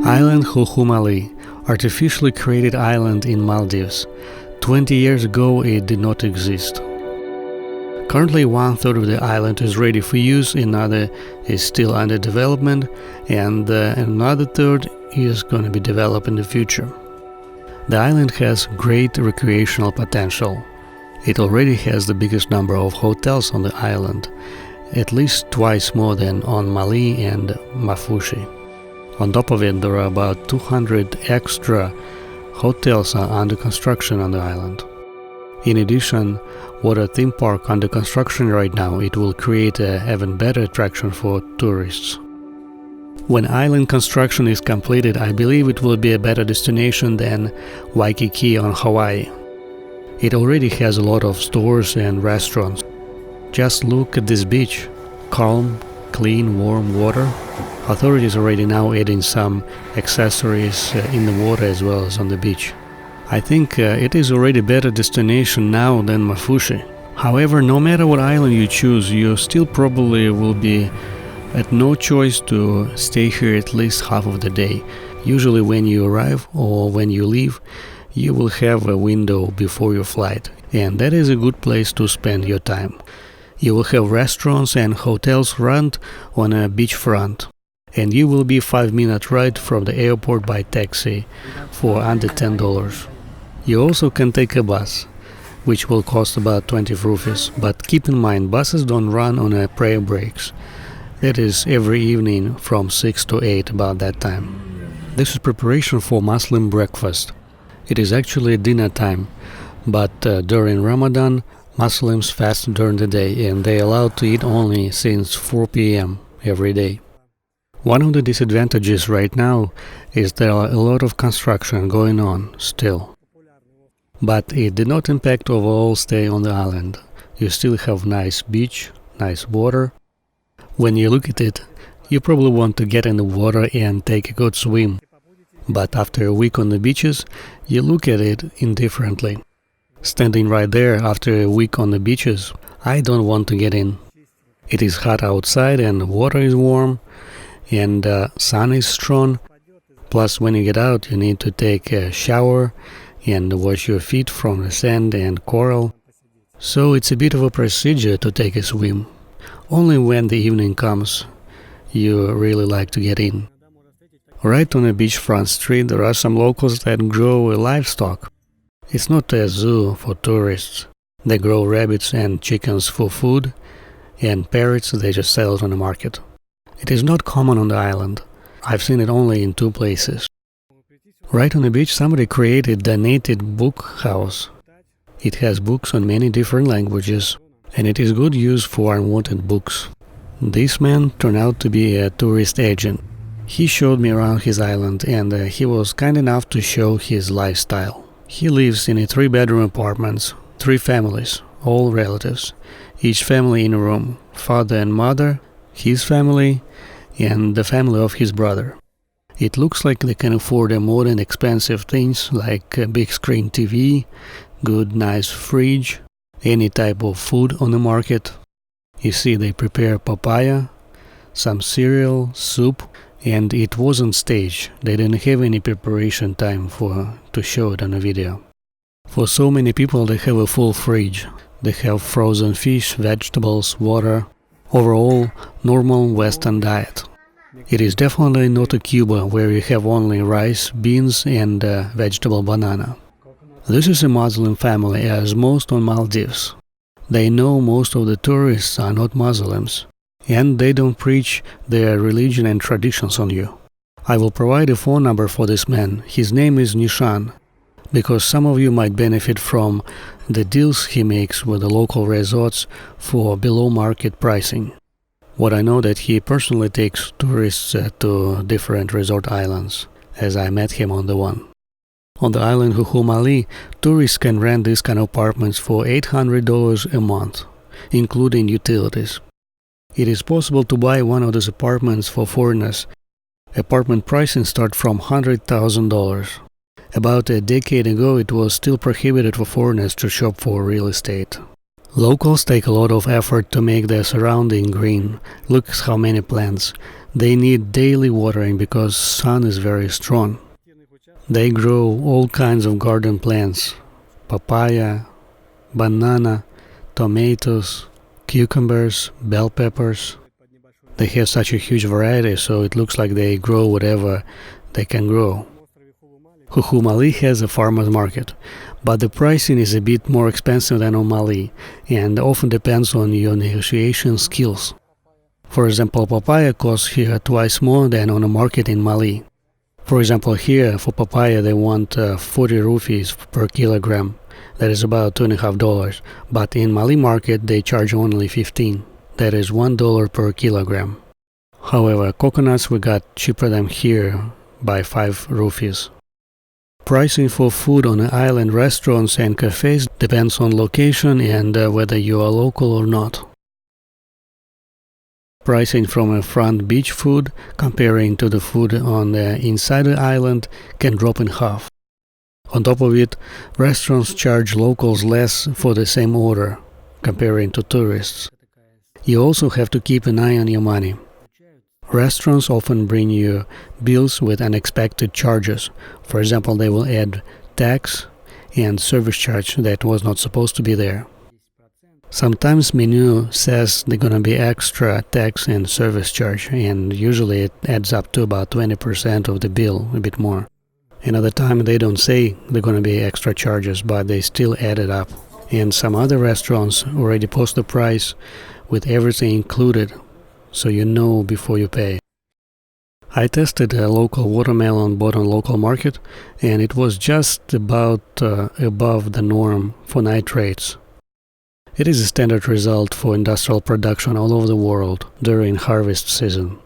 Island Hulhumale, artificially created island in Maldives. 20 years ago it did not exist. Currently 1/3 of the island is ready for use, another is still under development, and another third is going to be developed in the future. The island has great recreational potential. It already has the biggest number of hotels on the island, at least twice more than on Malé and Mafushi. On top of it, there are about 200 extra hotels are under construction on the island. In addition, water theme park under construction right now, it will create an even better attraction for tourists. When island construction is completed, I believe it will be a better destination than Waikiki on Hawaii. It already has a lot of stores and restaurants. Just look at this beach. Calm, clean, warm water. Authorities already now adding some accessories in the water as well as on the beach. I think it is already a better destination now than Mafushi. However, no matter what island you choose, you still probably will be at no choice to stay here at least half of the day. Usually when you arrive or when you leave, you will have a window before your flight, and that is a good place to spend your time. You will have restaurants and hotels run on a beachfront, and you will be 5-minute ride from the airport by taxi for under $10. You also can take a bus, which will cost about 20 rupees, but keep in mind buses don't run on prayer breaks. That is every evening from 6 to 8 about that time. This is preparation for Muslim breakfast. It is actually dinner time, but during Ramadan, Muslims fast during the day and they are allowed to eat only since 4 p.m. every day. One of the disadvantages right now is there are a lot of construction going on still. But it did not impact overall stay on the island. You still have nice beach, nice water. When you look at it, you probably want to get in the water and take a good swim. But after a week on the beaches, you look at it indifferently. Standing right there after a week on the beaches, I don't want to get in. It is hot outside and water is warm and sun is strong. Plus when you get out, you need to take a shower and wash your feet from the sand and coral. So it's a bit of a procedure to take a swim. Only when the evening comes, you really like to get in. Right on a beachfront street, there are some locals that grow livestock. It's not a zoo for tourists. They grow rabbits and chickens for food, and parrots they just sell it on the market. It is not common on the island. I've seen it only in 2 places. Right on the beach, somebody created a native book house. It has books on many different languages, and it is good use for unwanted books. This man turned out to be a tourist agent. He showed me around his island, and he was kind enough to show his lifestyle. He lives in a 3-bedroom apartments, 3 families, all relatives, each family in a room, father and mother, his family, and the family of his brother. It looks like they can afford a modern expensive things like a big screen TV, good nice fridge, any type of food on the market. You see they prepare papaya, some cereal, soup, and it wasn't staged. They didn't have any preparation time to show it on a video. For so many people they have a full fridge. They have frozen fish, vegetables, water. Overall, normal Western diet. It is definitely not a Cuba where you have only rice, beans and vegetable banana. This is a Muslim family, as most on Maldives. They know most of the tourists are not Muslims, and they don't preach their religion and traditions on you. I will provide a phone number for this man. His name is Nishan, because some of you might benefit from the deals he makes with the local resorts for below market pricing. What I know that he personally takes tourists to different resort islands, as I met him on the one. On the island Hulhumale, tourists can rent these kind of apartments for $800 a month, including utilities. It is possible to buy one of those apartments for foreigners. Apartment pricing starts from $100,000. About a decade ago, it was still prohibited for foreigners to shop for real estate. Locals take a lot of effort to make their surrounding green. Look how many plants. They need daily watering because sun is very strong. They grow all kinds of garden plants: papaya, banana, tomatoes, cucumbers, bell peppers. They have such a huge variety, so it looks like they grow whatever they can grow. Hulhumale has a farmer's market, but the pricing is a bit more expensive than on Malé and often depends on your negotiation skills. For example, papaya costs here twice more than on a market in Malé. For example, here for papaya they want 40 rupees per kilogram. That is about $2.50, but in Malé market they charge only 15. That is $1 per kilogram. However, coconuts we got cheaper than here by 5 rupees. Pricing for food on island restaurants and cafes depends on location and whether you are local or not. Pricing from a front beach food comparing to the food on the inside the island can drop in half. On top of it, restaurants charge locals less for the same order comparing to tourists. You also have to keep an eye on your money. Restaurants often bring you bills with unexpected charges. For example, they will add tax and service charge that was not supposed to be there. Sometimes menu says they're gonna be extra tax and service charge, and usually it adds up to about 20% of the bill, a bit more. Another time they don't say they're gonna be extra charges, but they still add it up. And some other restaurants already post the price with everything included, so you know before you pay. I tested a local watermelon bought on local market, and it was just about above the norm for nitrates. It is a standard result for industrial production all over the world during harvest season.